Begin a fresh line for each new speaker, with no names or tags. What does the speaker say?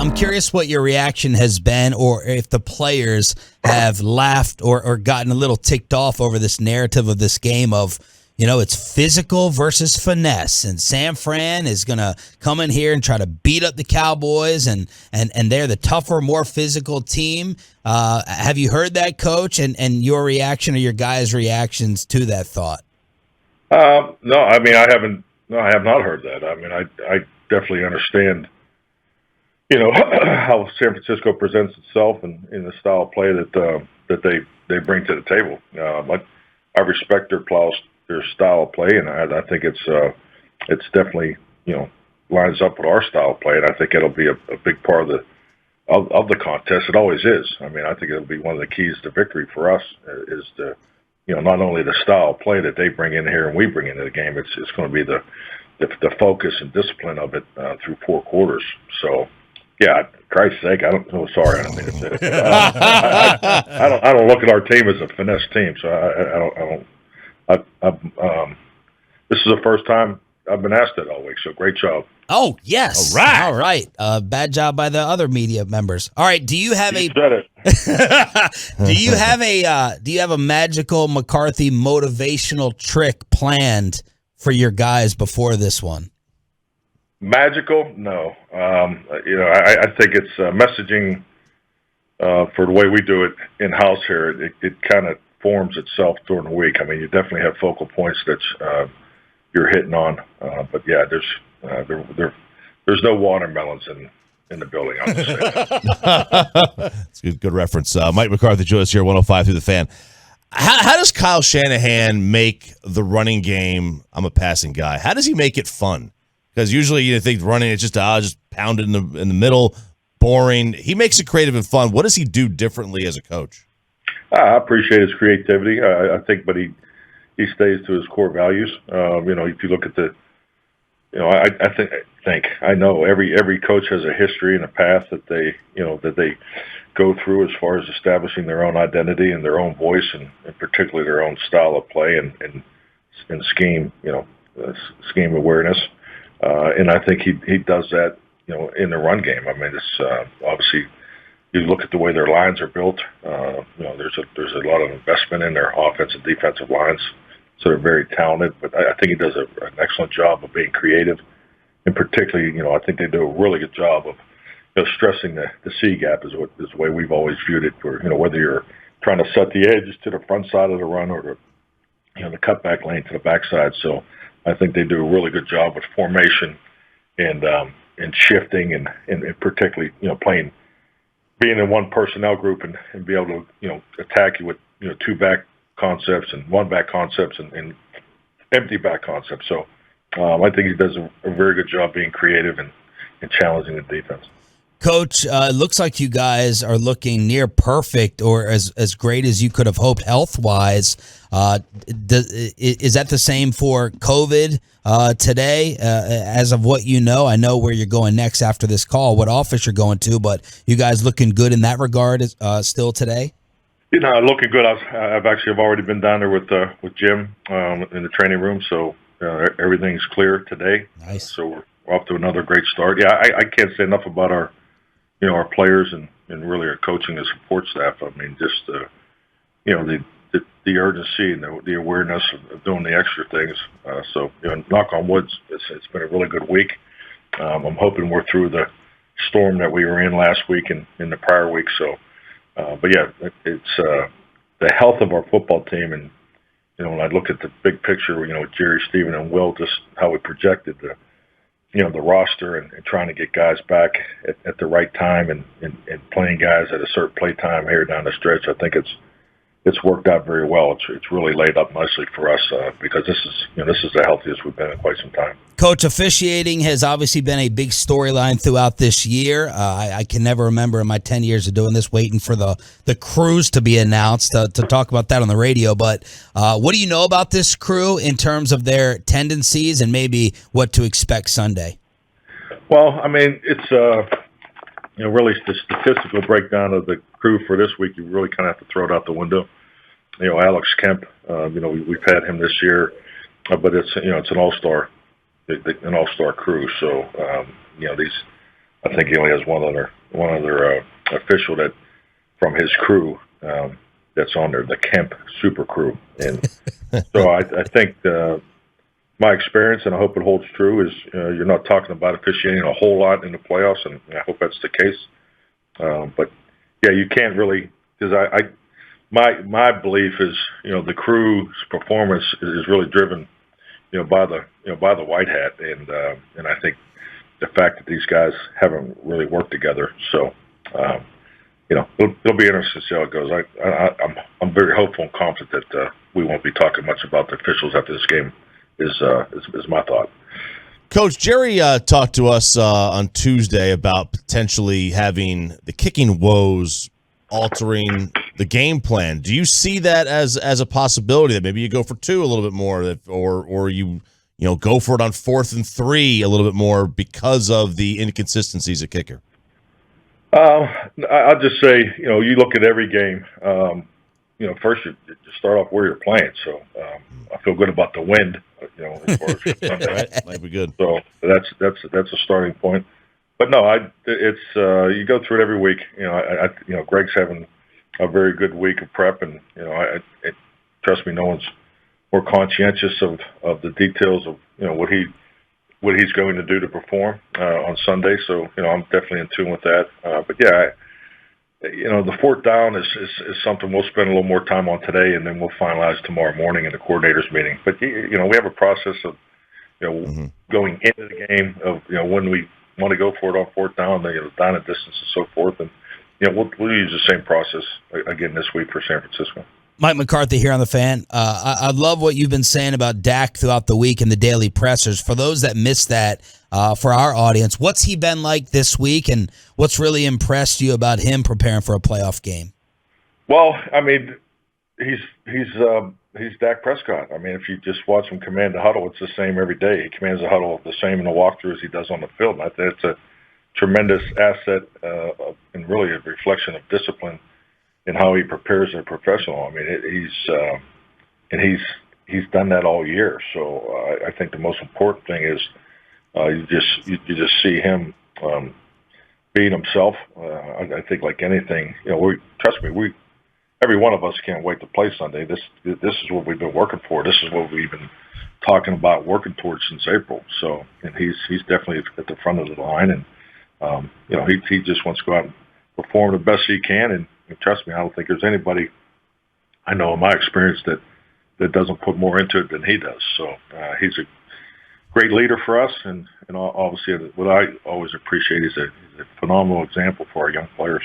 I'm curious what your reaction has been, or if the players have laughed or gotten a little ticked off over this narrative of this game of, it's physical versus finesse, and San Fran is going to come in here and try to beat up the Cowboys, and they're the tougher, more physical team. Have you heard that, Coach, and your reaction or your guys' reactions to that thought?
No, I mean, I haven't. No, I have not heard that. I mean, I definitely understand, how San Francisco presents itself and in the style of play that they bring to the table. I respect their style of play, and I think it's definitely lines up with our style of play, and I think it'll be a big part of the contest. It always is. I mean, I think it'll be one of the keys to victory for us is to not only the style of play that they bring in here and we bring into the game. It's going to be the focus and discipline of it through 4 quarters. So. Yeah, Christ's sake, I don't mean to say it. I don't look at our team as a finesse team, so this is the first time I've been asked that all week, so great job.
Oh, yes. All right. Bad job by the other media members. All right, do you have
said it.
do you have a magical McCarthy motivational trick planned for your guys before this one?
Magical? No. I think it's messaging for the way we do it in-house here. It kind of forms itself during the week. I mean, you definitely have focal points that you're hitting on. But, yeah, there's no watermelons in the building. I'll just say that.
That's a good reference. Mike McCarthy joins us here, 105 through the Fan. How does Kyle Shanahan make the running game? I'm a passing guy. How does he make it fun? Because usually you think running it's just pound it in the middle, boring. He makes it creative and fun. What does he do differently as a coach?
I appreciate his creativity. I think, but he stays to his core values. If you look at I know every coach has a history and a path that they go through as far as establishing their own identity and their own voice and particularly their own style of play and scheme, scheme awareness. And I think he does that, in the run game. I mean, it's obviously you look at the way their lines are built. There's a lot of investment in their offensive and defensive lines, so they're very talented. But I think he does an excellent job of being creative, and particularly, I think they do a really good job of stressing the C gap is the way we've always viewed it. Where whether you're trying to set the edges to the front side of the run or the cutback lane to the backside. So. I think they do a really good job with formation and shifting and particularly being in one personnel group and be able to attack you with 2 back concepts and 1 back concepts and empty back concepts. So I think he does a very good job being creative and challenging the defense.
Coach, it looks like you guys are looking near perfect or as great as you could have hoped health-wise. Is that the same for COVID today? As of what you know, I know where you're going next after this call, what office you're going to, but you guys looking good in that regard still today?
Looking good. I've already been down there with Jim in the training room, so everything's clear today.
Nice.
So we're off to another great start. Yeah, I can't say enough about our players and really our coaching and support staff. I mean, just the urgency and the awareness of doing the extra things. So knock on wood, it's been a really good week. I'm hoping we're through the storm that we were in last week and in the prior week. So, but yeah, it's the health of our football team. And when I look at the big picture, Jerry, Steven, and Will, just how we projected the roster and trying to get guys back at the right time and playing guys at a certain play time here down the stretch. I think it's worked out very well. It's really laid up nicely for us because this is the healthiest we've been in quite some time.
Coach, officiating has obviously been a big storyline throughout this year. I can never remember in my 10 years of doing this waiting for the crews to be announced to talk about that on the radio. But what do you know about this crew in terms of their tendencies and maybe what to expect Sunday?
Well, I mean, it's really the statistical breakdown of the crew for this week. You really kind of have to throw it out the window. Alex Kemp, we've had him this year, but it's an all-star crew. So, I think he only has one other official that from his crew that's on there, the Kemp Super Crew, and so I think my experience, and I hope it holds true, is you're not talking about officiating a whole lot in the playoffs, and I hope that's the case. But yeah, you can't really, because my belief is the crew's performance is really driven by the white hat, and I think the fact that these guys haven't really worked together, so it'll be interesting to see how it goes. I'm very hopeful and confident that we won't be talking much about the officials after this game. Is my thought.
Coach, Jerry talked to us on Tuesday about potentially having the kicking woes altering the game plan. Do you see that as a possibility, that maybe you go for 2 a little bit more, or you go for it on 4th and 3 a little bit more because of the inconsistencies at kicker?
I'll just say, you look at every game. First you start off where you're playing. So I feel good about the wind. As far as Sunday.
Might be good.
So that's a starting point. But no, it's you go through it every week. Greg's having a very good week of prep, and trust me, no one's more conscientious of the details of what he's going to do to perform on Sunday. So I'm definitely in tune with that. But yeah. The 4th down is something we'll spend a little more time on today, and then we'll finalize tomorrow morning in the coordinators meeting. But we have a process of going into the game of when we want to go for it on 4th down, down at distance and so forth, and we'll use the same process again this week for San Francisco.
Mike McCarthy here on The Fan. I love what you've been saying about Dak throughout the week in the daily pressers. For those that missed that, for our audience, what's he been like this week, and what's really impressed you about him preparing for a playoff game?
Well, I mean, he's Dak Prescott. I mean, if you just watch him command the huddle, it's the same every day. He commands the huddle the same in the walkthrough as he does on the field. And I think it's a tremendous asset and really a reflection of discipline in how he prepares as a professional. I mean, he's done that all year. So I think the most important thing is you just see him being himself. I think like anything, trust me, every one of us can't wait to play Sunday. This is what we've been working for. This is what we've been talking about working towards since April. So, and he's definitely at the front of the line, and he just wants to go out and perform the best he can. And trust me, I don't think there's anybody I know in my experience that doesn't put more into it than he does. So he's a great leader for us, and obviously what I always appreciate is a phenomenal example for our young players.